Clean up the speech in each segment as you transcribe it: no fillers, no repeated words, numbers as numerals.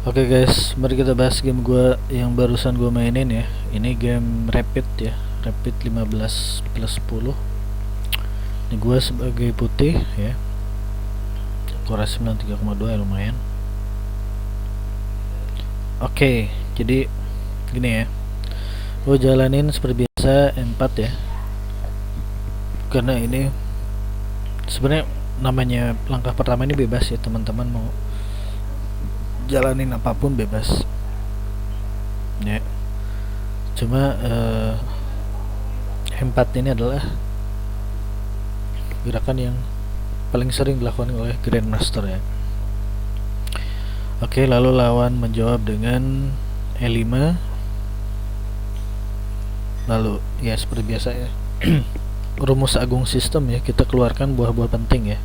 Oke guys, mari kita bahas game gua yang barusan gua mainin ya. Ini game Rapid ya, Rapid 15+10. Ini gua sebagai putih ya. Core 93,2 ya, lumayan. Oke, jadi gini ya. Gua jalanin seperti biasa M4 ya. Karena ini sebenarnya namanya langkah pertama ini bebas ya, teman-teman mau jalanin apapun bebas ya. Cuma M4 ini adalah gerakan yang paling sering dilakukan oleh Grandmaster ya. Oke, lalu lawan menjawab dengan E5. Lalu ya seperti biasa ya. Rumus agung sistem ya, kita keluarkan buah-buah penting ya.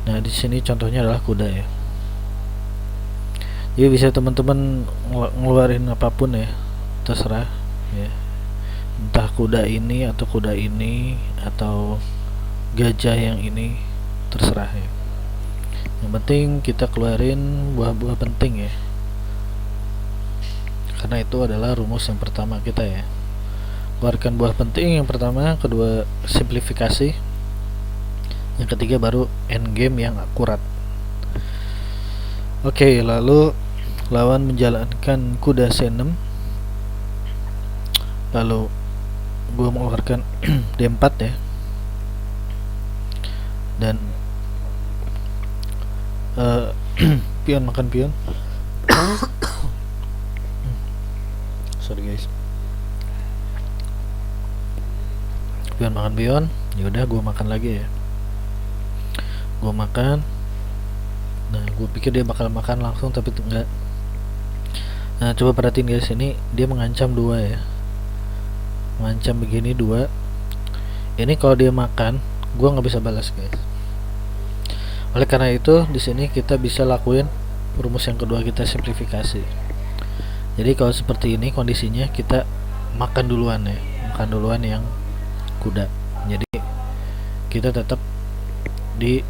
Nah, di sini contohnya adalah kuda ya. Jadi bisa teman-teman ngeluarin apapun ya, terserah ya. Entah kuda ini atau kuda ini atau gajah yang ini, terserah ya. Yang penting kita keluarin buah-buah penting ya. Karena itu adalah rumus yang pertama kita ya. Keluarkan buah penting yang pertama, kedua simplifikasi, yang ketiga baru endgame yang akurat. Oke, lalu lawan menjalankan kuda C6. Lalu gue mengeluarkan D4 ya. Dan pion makan pion. Sorry guys. Pion makan pion. Yaudah, gue makan lagi ya. Gue makan. Nah, gue pikir dia bakal makan langsung, tapi enggak. Nah, coba perhatiin guys, ini dia mengancam 2 ya. Mengancam begini 2. Ini kalau dia makan, gue nggak bisa balas guys. Oleh karena itu, di sini kita bisa lakuin rumus yang kedua, kita simplifikasi. Jadi kalau seperti ini kondisinya, kita makan duluan ya, makan duluan yang kuda. Jadi kita tetap di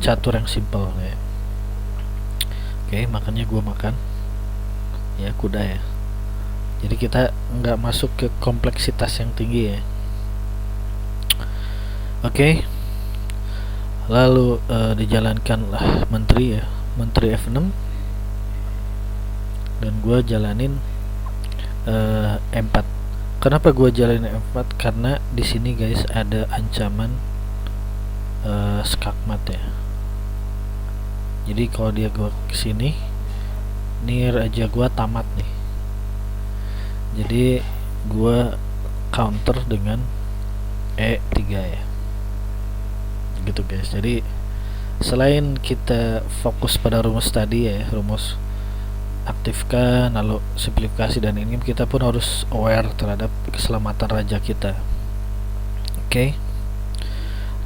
catur yang simple ya. Oke, makanya gue makan ya kuda ya. Jadi kita nggak masuk ke kompleksitas yang tinggi ya. Oke, lalu dijalankanlah menteri ya, menteri F6, dan gue jalanin M4. Kenapa gue jalanin M4? Karena di sini guys ada ancaman skakmat ya. Jadi kalau dia gua kesini, near aja gua tamat nih. Jadi gua counter dengan E3 ya. Gitu guys. Jadi selain kita fokus pada rumus tadi ya, rumus aktifkan lalu simplifikasi dan ini, kita pun harus aware terhadap keselamatan raja kita. Oke.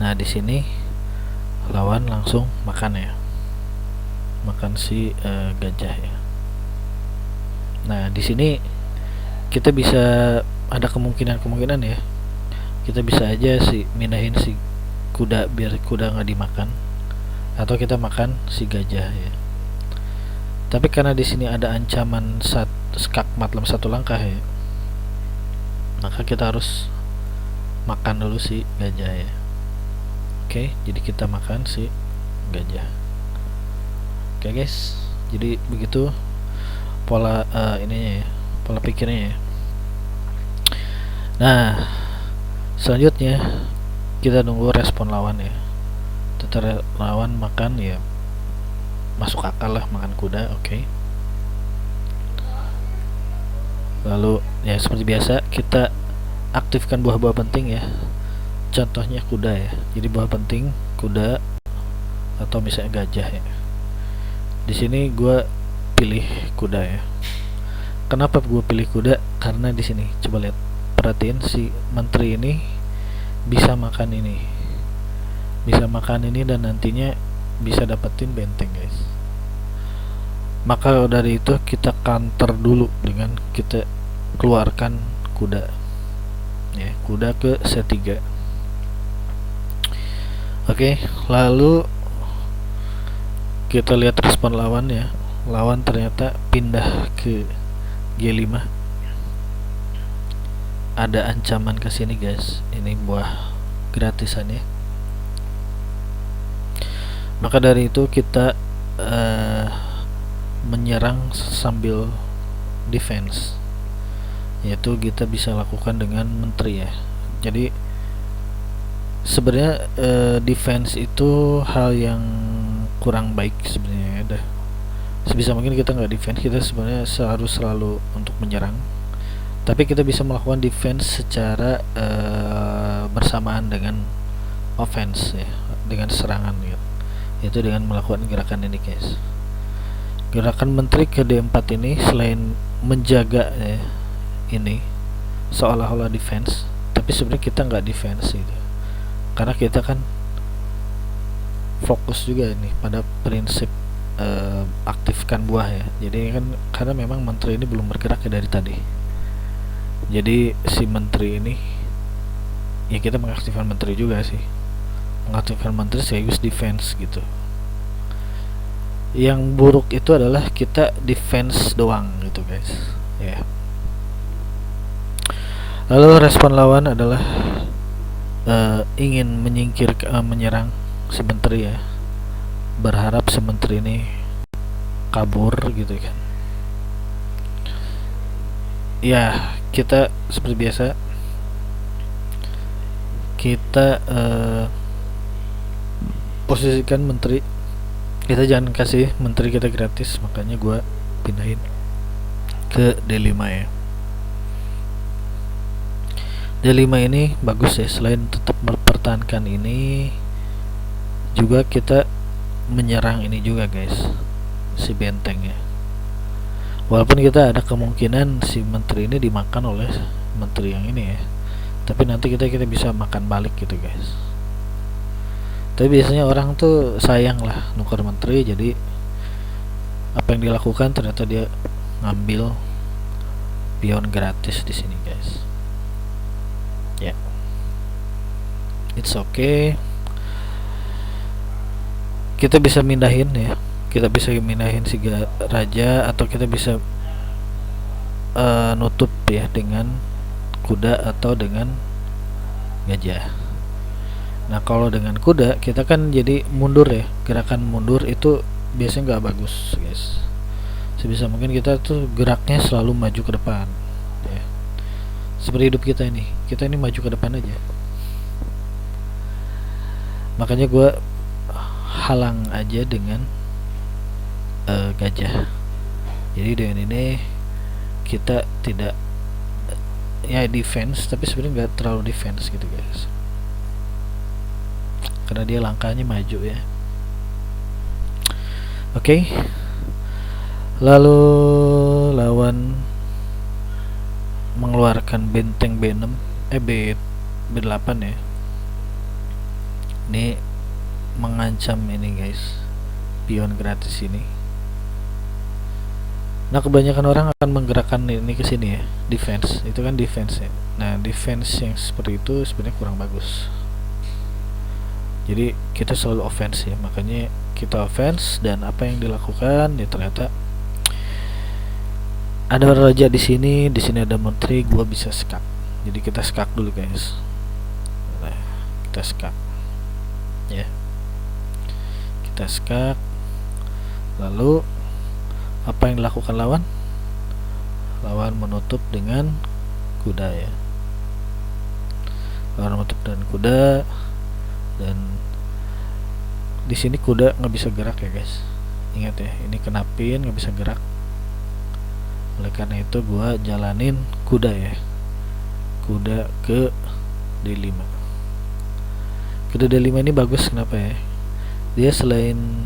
Nah, di sini lawan langsung makan ya. Makan si gajah ya. Nah, di sini kita bisa ada kemungkinan ya. Kita bisa aja mindahin si kuda biar kuda nggak dimakan, atau kita makan si gajah ya. Tapi karena di sini ada ancaman skakmat dalam satu langkah ya, maka kita harus makan dulu si gajah ya. Oke, jadi kita makan si gajah. Oke guys, jadi begitu pola ininya ya, pola pikirnya ya. Nah, selanjutnya kita nunggu respon lawan ya. Setelah lawan makan ya, masuk akal lah makan kuda. Oke. Lalu ya seperti biasa kita aktifkan buah-buah penting ya. Contohnya kuda ya. Jadi buah penting kuda atau misalnya gajah ya. Di sini gue pilih kuda ya. Kenapa gue pilih kuda? Karena di sini coba lihat, perhatiin si menteri ini bisa makan ini, dan nantinya bisa dapetin benteng guys. Maka dari itu kita counter dulu dengan kita keluarkan kuda ya, kuda ke C3. Oke, lalu kita lihat respon lawan ya. lawan ternyata pindah ke G5, ada ancaman ke sini guys. Ini buah gratisannya. Maka dari itu kita menyerang sambil defense, yaitu kita bisa lakukan dengan menteri ya. Jadi sebenarnya defense itu hal yang kurang baik sebenarnya. Sebisa mungkin kita nggak defense, kita sebenarnya harus selalu untuk menyerang. Tapi kita bisa melakukan defense secara bersamaan dengan offense ya, dengan serangan gitu. Yaitu dengan melakukan gerakan ini guys. Gerakan menteri ke D4 ini selain menjaga ya, ini seolah-olah defense, tapi sebenarnya kita nggak defense gitu. Karena kita kan fokus juga ini pada prinsip aktifkan buah ya. Jadi kan karena memang menteri ini belum bergerak ya dari tadi. Jadi si menteri ini ya kita mengaktifkan menteri juga sih. Mengaktifkan menteri sekaligus defense gitu. Yang buruk itu adalah kita defense doang gitu guys ya. Lalu respon lawan adalah ingin menyerang si menteri ya, berharap si menteri ini kabur gitu kan ya. Kita seperti biasa kita posisikan menteri, kita jangan kasih menteri kita gratis, makanya gua pindahin ke D5 ya. D5 ini bagus ya, selain tetap mempertahankan ini juga kita menyerang ini juga guys, si benteng ya. Walaupun kita ada kemungkinan si menteri ini dimakan oleh menteri yang ini ya, tapi nanti kita bisa makan balik gitu guys. Tapi biasanya orang tuh sayang lah nuker menteri, jadi apa yang dilakukan ternyata dia ngambil pion gratis di sini guys. Ya, it's okay. Kita bisa mindahin ya, kita bisa mindahin si raja, atau kita bisa nutup ya dengan kuda atau dengan gajah. Nah kalau dengan kuda kita kan jadi mundur ya, gerakan mundur itu biasanya nggak bagus guys. Sebisa mungkin kita tuh geraknya selalu maju ke depan ya. Seperti hidup kita ini maju ke depan aja. Makanya gue halang aja dengan gajah. Jadi dengan ini kita tidak ya defense, tapi sebenarnya nggak terlalu defense gitu guys, karena dia langkahnya maju ya. Oke. Lalu lawan mengeluarkan benteng B6 B8 ya. Ini mengancam ini guys, pion gratis ini. Nah kebanyakan orang akan menggerakkan ini ke sini ya, defense. Itu kan defense ya. Nah defense yang seperti itu sebenarnya kurang bagus. Jadi kita selalu offense ya, makanya kita offense. Dan apa yang dilakukan ya, ternyata ada raja di sini ada menteri, gua bisa skak. Jadi kita skak dulu guys. Nah kita skak ya, kita skak. Lalu apa yang dilakukan lawan? Lawan menutup dengan kuda ya. Lawan menutup dengan kuda, dan di sini kuda nggak bisa gerak ya guys. Ingat ya, ini kena pin, nggak bisa gerak. Oleh karena itu gua jalanin kuda ya, kuda ke D5. Kuda D5 ini bagus kenapa ya? Dia selain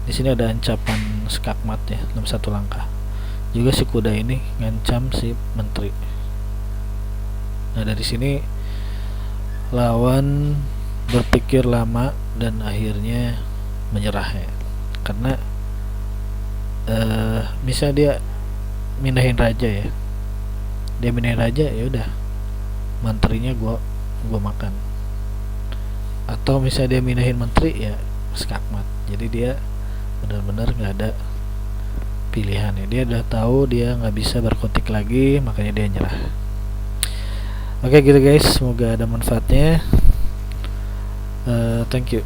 di sini ada ancaman skakmat ya dalam satu langkah, juga si kuda ini ngancam si menteri. Nah dari sini lawan berpikir lama dan akhirnya menyerah ya, karena misalnya dia mindahin raja ya, dia mindahin raja ya udah, menterinya gua makan. Atau misalnya dia mindahin menteri ya skakmat, jadi dia benar-benar nggak ada pilihannya. Dia udah tahu dia nggak bisa berkutik lagi, makanya dia nyerah. Oke gitu guys, semoga ada manfaatnya. Thank you.